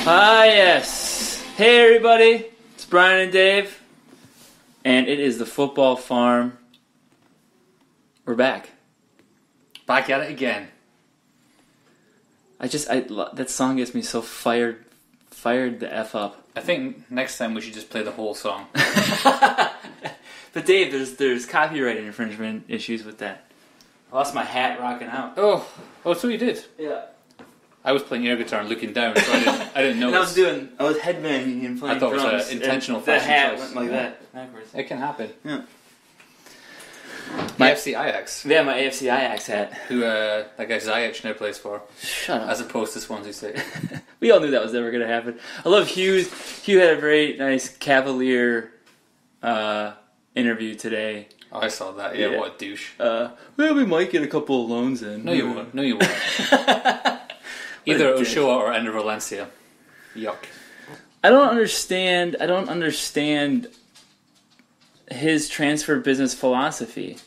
Ah, yes. Hey, everybody. It's Brian and Dave. And it is the Football Farm. We're back. Back at it again. That song gets me so fired the F up. I think next time we should just play the whole song. But Dave, there's copyright infringement issues with that. I lost my hat rocking out. Oh, so you did? Yeah. I was playing air guitar and looking down, so I didn't know. And I was headbanging and playing I thought drums. it was an intentional The hat choice. went like that backwards. It can happen. Yeah. My AFC Ajax, Yeah, my AFC Ajax hat. who that guy Ziyech now plays for, Shut up. as opposed to Swansea City. We all knew that was never going to happen. I love Hughes. Hugh had a very nice Cavalier interview today. Oh, I saw that. Yeah, Yeah. what a douche. Well, we might get a couple of loans in. No, you won't. Either Ochoa or Ender Valencia. Yuck. I don't understand his transfer business philosophy.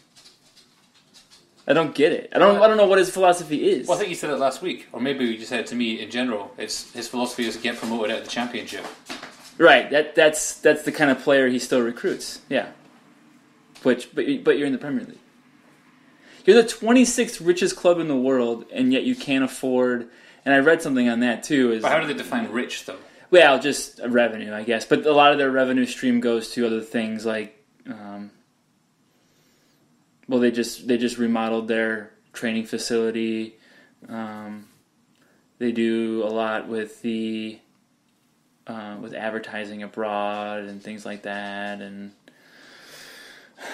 I don't get it. I don't know what his philosophy is. Well, I think you said it last week, or maybe you just said it to me in general. It's his philosophy is to get promoted out of the championship. Right. That's the kind of player he still recruits. Yeah. But you're in the Premier League. You're the 26th richest club in the world, and yet you can't afford. And I read something on that too. But how do they define rich, though? Well, just revenue, I guess. But a lot of their revenue stream goes to other things like. They just remodeled their training facility. They do a lot with with advertising abroad and things like that, and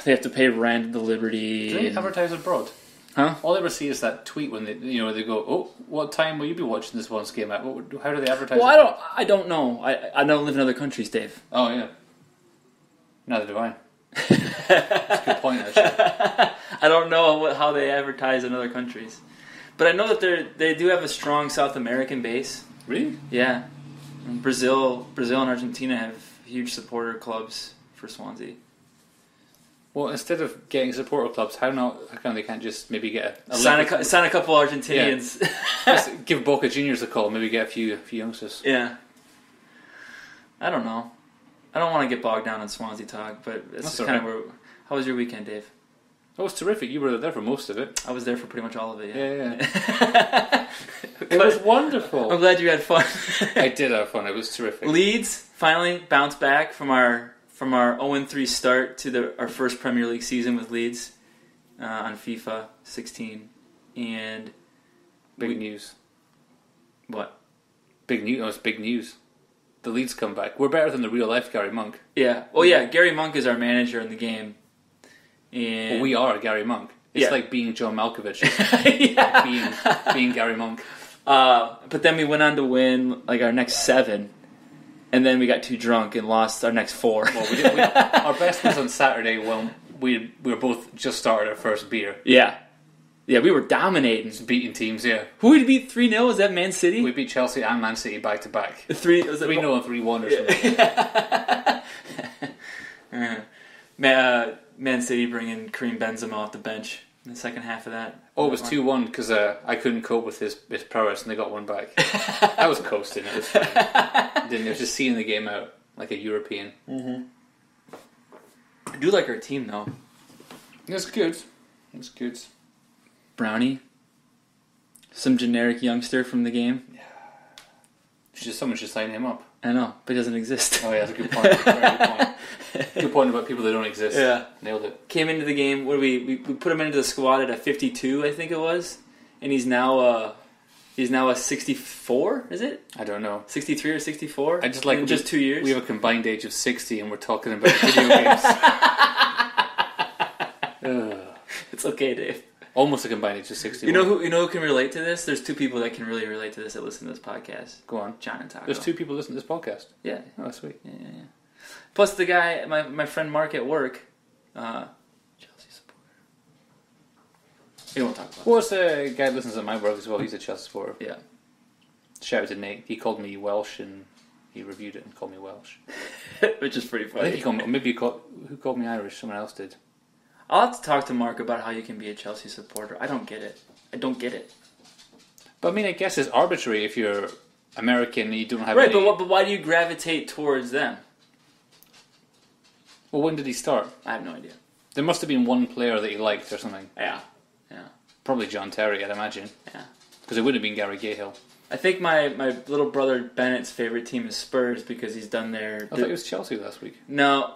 they have to pay rent at the Liberty. Do they advertise abroad? Huh? All I ever see is that tweet when they go, "Oh, what time will you be watching this one's game at?" How do they advertise? Well, I don't know. I don't live in other countries, Dave. Oh yeah. Neither do I. That's a good point, actually. I don't know how they advertise in other countries, but I know that they do have a strong South American base. Really? Yeah, and Brazil and Argentina have huge supporter clubs for Swansea. Well, instead of getting supporter clubs, how come they can't just maybe get sign a couple Argentinians? Yeah. Just give Boca Juniors a call. Maybe get a few youngsters. Yeah. I don't know. I don't want to get bogged down in Swansea talk, but that's kind of where. How was your weekend, Dave? It was terrific. You were there for most of it. I was there for pretty much all of it. Yeah. It was wonderful. I'm glad you had fun. I did have fun. It was terrific. Leeds finally bounced back from our 0-3 start to our first Premier League season with Leeds on FIFA 16, and big news. What? Big news. Oh, it's big news. The Leeds come back. We're better than the real life Gary Monk. Yeah. Well, yeah. Gary Monk is our manager in the game. And well, we are Gary Monk. It's like being John Malkovich. Yeah. being Gary Monk. But then we went on to win like our next 7, and then we got too drunk and lost our next 4. Well, our best was on Saturday when we were both just started our first beer. Yeah. Yeah, we were dominating. Just beating teams, yeah. Who did we beat 3-0? Was that Man City? We beat Chelsea and Man City back to back. 3-0 and 3-1 or something. Man City bringing Karim Benzema off the bench in the second half of that. Oh, it was 2-1 because I couldn't cope with his prowess and they got one back. I was coasting. It was fine. It was just seeing the game out like a European. Mm-hmm. I do like our team, though. It's good. It's good. Brownie. Some generic youngster from the game. Yeah. Someone should sign him up. I know, but he doesn't exist. Oh yeah, that's a good point. Very good point. Good point about people that don't exist. Yeah. Nailed it. Came into the game, what we put him into the squad at a 52, I think it was. And he's now a 64, is it? I don't know. 63 or 64? I just like in just 2 years. We have a combined age of 60 and we're talking about video games. It's okay, Dave. Almost a combined age of 60. You know who can relate to this? There's 2 people that can really relate to this that listen to this podcast. Go on. John and Taco. There's 2 people listening to this podcast. Yeah. Oh, sweet. Yeah. Plus the guy, my friend Mark at work, Chelsea supporter. We won't talk about Well, it's a guy that listens at my work as well. He's a Chelsea supporter. Yeah. Shout out to Nate. He called me Welsh and he reviewed it and called me Welsh. Which is pretty I funny. think he called me, who called me Irish? Someone else did. I'll have to talk to Mark about how you can be a Chelsea supporter. I don't get it. But I mean, I guess it's arbitrary if you're American, you don't have Right, any... but why do you gravitate towards them? Well, when did he start? I have no idea. There must have been one player that he liked or something. Yeah. Probably John Terry, I'd imagine. Yeah. Because it would have been Gary Cahill. I think my little brother Bennett's favorite team is Spurs because he's done their... I thought it was Chelsea last week. No.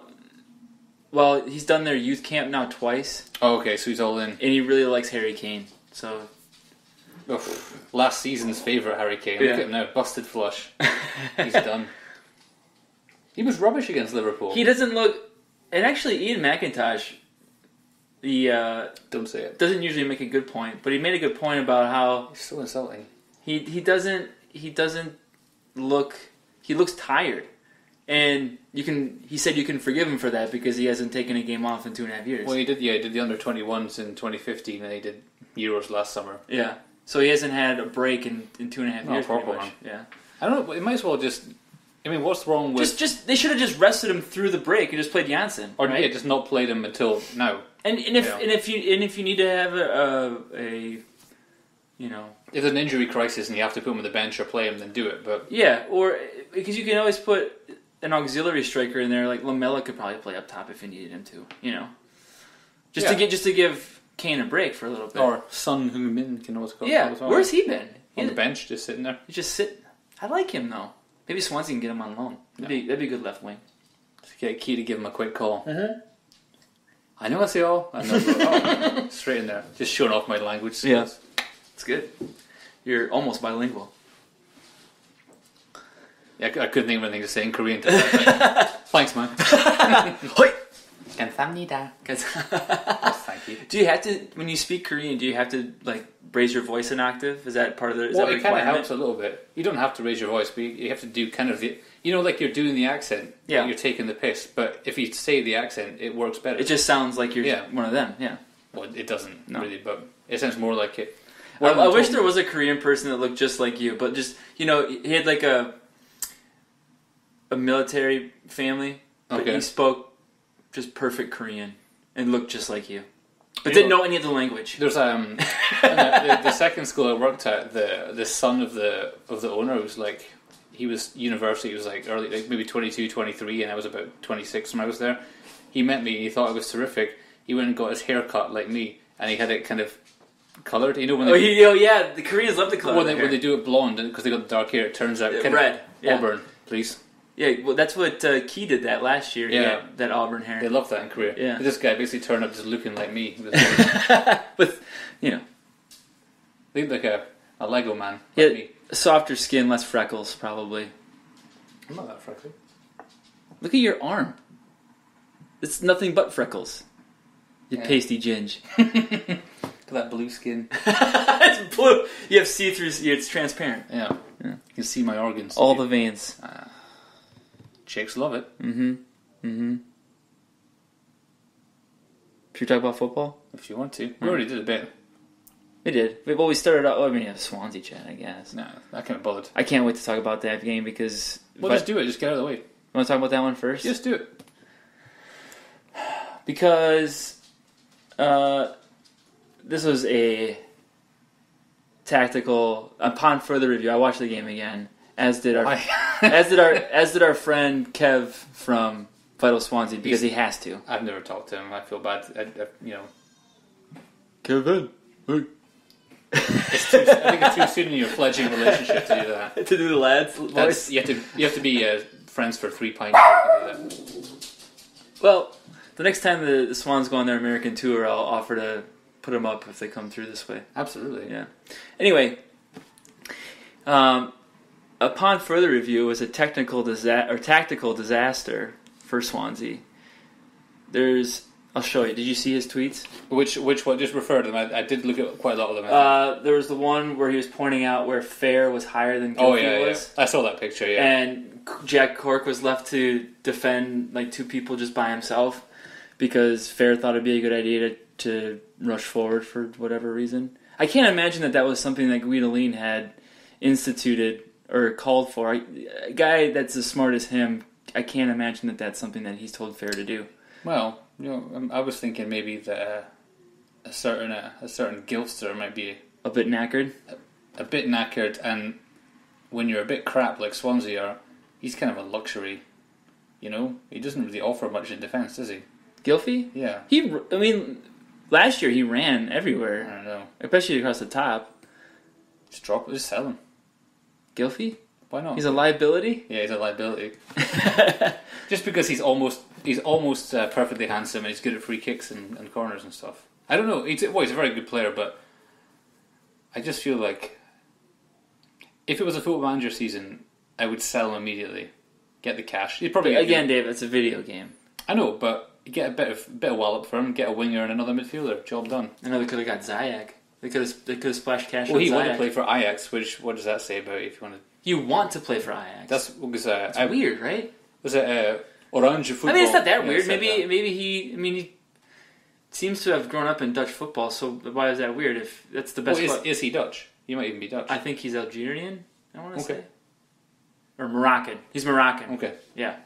Well, he's done their youth camp now twice. Oh, okay, so he's all in. And he really likes Harry Kane. So... Last season's favourite Harry Kane. Yeah. Look at him now, busted flush. He's done. He was rubbish against Liverpool. He doesn't look... And actually, Ian McIntosh... Don't say it. doesn't usually make a good point, but he made a good point about how He's so insulting. he doesn't look, he looks tired, and he said you can forgive him for that because he hasn't taken a game off in 2.5 years. Well, he did the under-21s in 2015 and he did Euros last summer. Yeah, so he hasn't had a break in 2.5 years. Proper pretty much. one. Yeah, I don't know, but it might as well just... I mean, what's wrong with... just they should have just rested him through the break and just played Janssen, Or right? yeah, just not played him until now. And if you need to have a you know... If there's an injury crisis and you have to put him on the bench or play him, then do it. But Yeah, or because you can always put an auxiliary striker in there, like Lamela could probably play up top if you needed him to, you know, just to give Kane a break for a little bit. Or Son Heung-min can always call Yeah, as well. where's he been? On the bench, just sitting there. He's just sitting. I like him though. Maybe Swansea can get him on loan. That'd be a good left wing. Just get Key to give him a quick call. I know it's all. I know. Straight in there, just showing off my language skills. Yeah. It's good. You're almost bilingual. Yeah, I couldn't think of anything to say in Korean. Thanks, man. Hoi! 감사합니다. Thank you. Do you have to, when you speak Korean, do you have to like raise your voice an octave? Is that part of the? Is Well, that a it kind of requirement? helps a little bit. You don't have to raise your voice, but you have to do kind of the... You know, like you're doing the accent. Yeah. You're taking the piss. But if you say the accent, it works better. It just sounds like you're Yeah. one of them. Yeah. Well, it doesn't No. really, but it sounds more like it. I wish there was a Korean person that looked just like you, but just, you know, he had like a military family, but Okay. he spoke just perfect Korean and looked just like you, but You didn't know any of the language. There's the second school I worked at, the son of the owner was like, he was university, he was like early, like maybe 22, 23, and I was about 26 when I was there. He met me and he thought I was terrific. He went and got his hair cut like me, and he had it kind of coloured. You know when Yeah, the Koreans love the color. when they do it blonde because they got the dark hair, it turns out kind red. of Yeah. auburn, please. Yeah, well, that's what Key did that last year. Yeah. He had that auburn hair. They love that in Korea. Yeah. But this guy basically turned up just looking like me. With, you know, He looked like a Lego man. he Like had me. softer skin, less freckles, probably. I'm not that freckly. Look at your arm. It's nothing but freckles. You Yeah. pasty ginge. Look at that blue skin. It's blue. You have see-through. It's transparent. Yeah. You can see my organs. All the veins. Chicks love it. Should we talk about football? If you want to. We already did a bit. We did. Well, we started out. I mean, yeah, Swansea chat, I guess. No, I can't be bothered. I can't wait to talk about that game because. Well, just do it. Just get out of the way. You want to talk about that one first? Just do it. Because this was a tactical. Upon further review, I watched the game again, as did our as did our friend Kev from Vital Swansea, because he has to. I've never talked to him. I feel bad. You know, Kevin, hey. I think it's too soon in your fledgling relationship to do that. To do the lads voice. You have to be friends for 3 pints to do that. Well, the next time the Swans go on their American tour, I'll offer to put them up if they come through this way. Absolutely. Yeah. Anyway, upon further review, it was a tactical disaster for Swansea. I'll show you. Did you see his tweets? Which one? Just refer to them. I did look at quite a lot of them. There was the one where he was pointing out where Fair was higher than Oh Gilfie yeah, was. I saw that picture. Yeah. And Jack Cork was left to defend like 2 people just by himself because Fair thought it'd be a good idea to rush forward for whatever reason. I can't imagine that was something that Guidolin had instituted or called for. A guy that's as smart as him, I can't imagine that that's something that he's told Fair to do. Well, you know, I was thinking maybe that a certain Gilster might be A bit knackered. a bit knackered, and when you're a bit crap like Swansea are, he's kind of a luxury. You know, he doesn't really offer much in defence, does he? Gylfi? Yeah. Last year he ran everywhere. I don't know. Especially across the top. Just sell him. Gylfi? Why not? He's a liability? Yeah, he's a liability. Just because he's almost perfectly handsome and he's good at free kicks and corners and stuff. I don't know. He's a very good player, but I just feel like if it was a Football Manager season, I would sell him immediately. Get the cash. He'd probably again, Dave, it's a video game. I know, but you get a bit of wallop for him, get a winger and another midfielder. Job done. I know they could have got Ziyech. They could have splashed cash. Well, on he Ziyech. wanted to play for Ajax, which what does that say about if you want to? You want to play for Ajax. That's because it's weird, right? Was it Orange Football? I mean, it's not that weird. Maybe he seems to have grown up in Dutch football. So why is that weird? If that's the best. Well, is he Dutch? He might even be Dutch. I think he's Algerian. I want to say, or Moroccan. He's Moroccan. Okay. Yeah.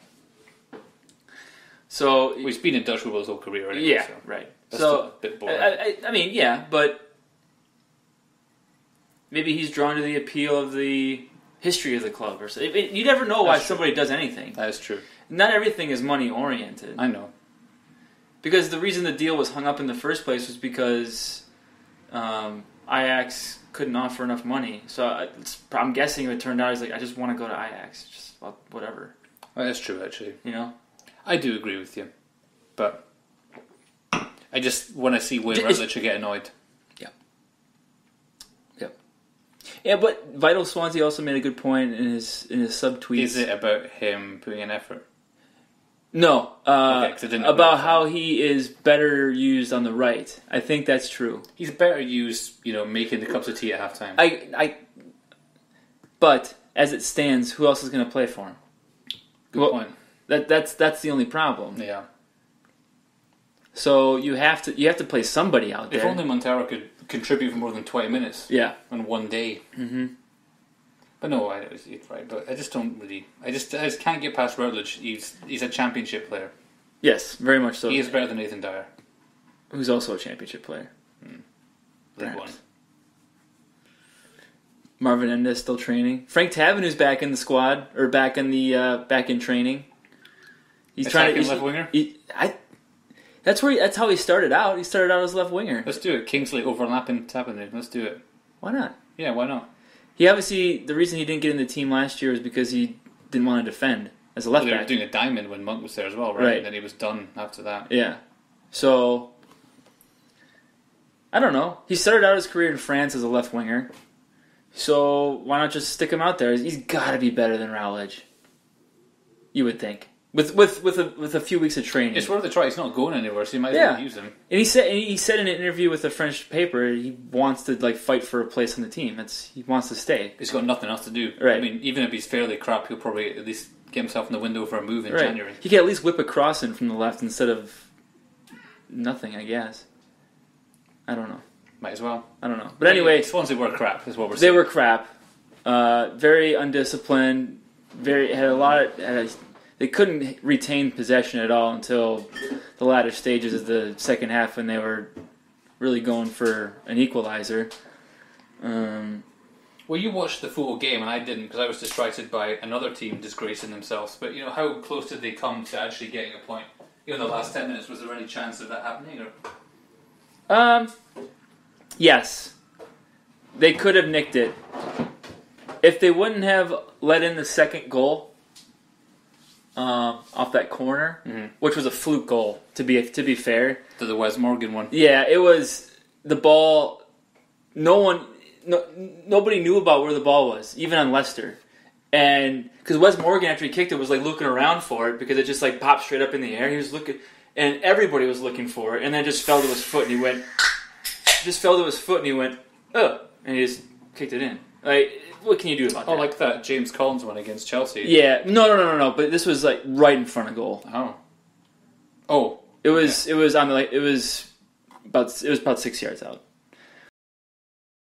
So he's been in Dutch football his whole career, anyway, yeah, so right. That's a bit boring. I mean, yeah, but maybe he's drawn to the appeal of the history of the club, or something. You never know why somebody does anything. That is true. Not everything is money oriented. I know. Because the reason the deal was hung up in the first place was because Ajax couldn't offer enough money. So I'm guessing it turned out he's like, I just want to go to Ajax, just whatever. Well, that's true, actually. You know. I do agree with you, but I just when I see Wayne Routledge, I get annoyed. Yeah, but Vital Swansea also made a good point in his subtweets. Is it about him putting in effort? No, about how he he is better used on the right. I think that's true. He's better used, making the cups of tea at halftime. But as it stands, who else is going to play for him? Good point. That's the only problem. Yeah. So you have to play somebody out there. If only Montero could contribute for more than 20 minutes. Yeah. On one day. Mm-hmm. But no, he's right. But I just don't really. I just can't get past Routledge. He's a championship player. Yes, very much so. He is better than Nathan Dyer, who's also a championship player. League One. Marvin Endez still training. Frank Tavenue's back in the squad or back in training. He's trying to left winger. That's how he started out. He started out as left winger. Let's do it. Kingsley overlapping Tavernier. Let's do it. Why not? Yeah, why not? He obviously, the reason he didn't get in the team last year was because he didn't want to defend as a left back. They were doing a diamond when Monk was there as well, right? And then he was done after that. Yeah. So, I don't know. He started out his career in France as a left winger. So, why not just stick him out there? He's got to be better than Routledge. You would think. With a few weeks of training. It's worth a try. He's not going anywhere, so you might as well use him. And he said in an interview with a French paper he wants to fight for a place on the team. He wants to stay. He's got nothing else to do. Right. I mean, even if he's fairly crap, he'll probably at least get himself in the window for a move in January. He can at least whip a cross in from the left instead of nothing, I guess. I don't know. Might as well. I don't know. But anyway, Swansea were crap, is what we're saying. They were crap. Very undisciplined. They couldn't retain possession at all until the latter stages of the second half when they were really going for an equalizer. Well, you watched the full game and I didn't because I was distracted by another team disgracing themselves. But how close did they come to actually getting a point? In the last 10 minutes, was there any chance of that happening? Or? Yes. They could have nicked it. If they wouldn't have let in the second goal off that corner, which was a fluke goal, to be fair. To the Wes Morgan one. Yeah, it was the ball. Nobody knew about where the ball was, even on Leicester. And because Wes Morgan, after he kicked it, was looking around for it because it just popped straight up in the air. He was looking, and everybody was looking for it, and then it just fell to his foot, and he went, oh, and he just kicked it in. What can you do about that? Oh, like that James Collins one against Chelsea. Yeah, no. But this was right in front of goal. Oh. It was about 6 yards out.